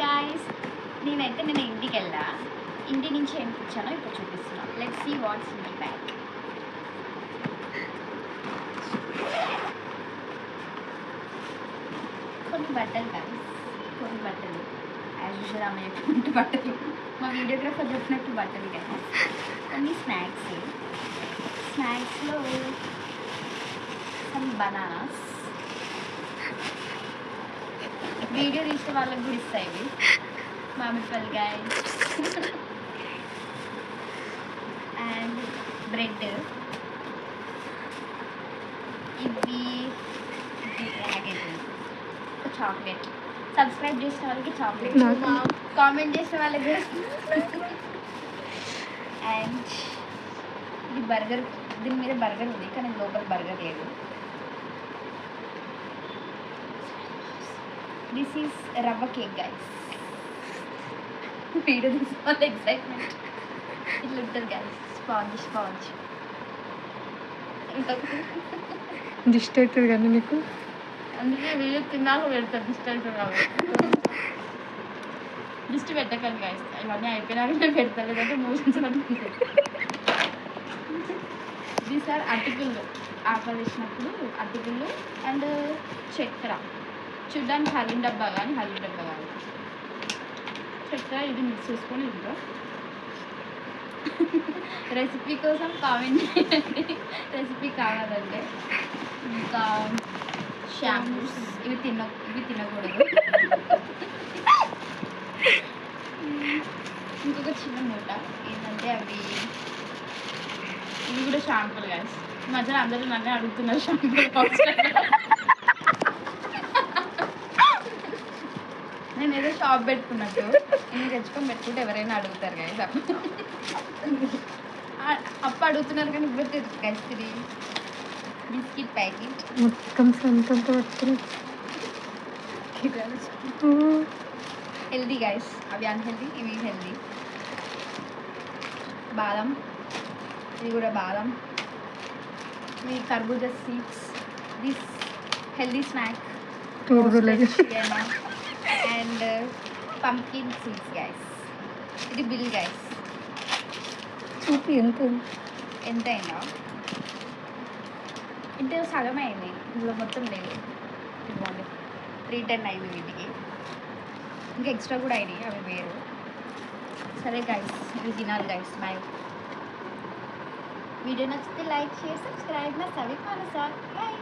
Guys, నేనైతే నేను ఇంటికి వెళ్ళా. ఇంటి నుంచి ఏం తెచ్చానో ఇప్పుడు చూపిస్తున్నాను. Let's see what's in my bag. కొన్ని బట్టలు గాయ్స్, కొన్ని బట్టలు యాజ్ యూజువల్ ఆమె చెప్పినట్టు బట్టలు, మా వీడియోగ్రాఫర్ చెప్పినట్టు బట్టలు గాయ్స్. కొన్ని స్నాక్స్లో సమ్ బనానాస్. వీడియో తీసే వాళ్ళకి కూడా ఇస్తాయి ఇవి. Mamidipalli guys and bread. ఇవి ఒక చాక్లెట్. సబ్స్క్రైబ్ చేసిన వాళ్ళకి చాక్లెట్, కామెంట్ చేసిన వాళ్ళకి అండ్ ఇది బర్గర్. దీని మీద బర్గర్ ఉంది కానీ లోపల బర్గర్ లేదు. దిస్ ఈస్ రవ్వ కేక్ గైస్. వీడియో తీసుకోవాలి ఎక్సైట్మెంట్. ఇట్లా ఉంటుంది గైస్, స్పాంజ్ దిష్టి అవుతుంది కానీ మీకు, అందుకే వీడియో తిన్నాక పెడతారు. దిష్టి అవుతుంది కాబట్టి దిష్టి పెట్టకండి గైస్. ఇవన్నీ అయిపోయినాక పెడతారు, లేదంటే మోషన్స్. దీస్ ఆర్ అటుకులు. ఆకలి వేసినప్పుడు అటుకులు అండ్ చక్కెర. చూడ్డానికి హలీం డబ్బా కానీ చక్కెర. ఇది మిక్స్ చేసుకొని ఇంట్లో రెసిపీ కోసం కామెంట్ చేయండి, రెసిపీ కావాలంటే. ఇంకా షాంపూస్. ఇవి తినకూడదు. ఇంకొక చిన్న మూట ఏంటంటే ఇవి కూడా షాంపూలు గాయస్. ఈ మధ్యన అందరూ నన్నే అడుగుతున్నారు షాంపూలు. నేను ఏదో షాప్ పెట్టుకున్నట్టు ఇన్ని తెచ్చుకొని పెట్టుకుంటే ఎవరైనా అడుగుతారు గాయస్. అప్పు అడుగుతున్నారు కానీ ఇప్పుడు గైస్ ఇది బిస్కెట్ ప్యాకెట్ మొత్తం సంతంతో పట్టుకుని హెల్దీ గైస్. అవి అన్హెల్దీ, ఇవి హెల్దీ. బాదం, ఇది కూడా బాదం. ఇవి కర్బూజా seeds. This healthy snack and pumpkin seeds guys. ఇది బిల్ గైస్. చూపి ఎంత అయిందా? ఇంత సగమే అయింది, ఇందులో మొత్తం లేదు. ఇదిగోండి 310 అయింది వీటికి. ఇంకా ఎక్స్ట్రా కూడా అయినాయి, అవి వేరు. సరే గైస్, ఇవి తినాలి గైస్. బాయ్. వీడియో నచ్చితే లైక్, షేర్, సబ్స్క్రైబ్. నా సవిక్ మానస. బాయ్.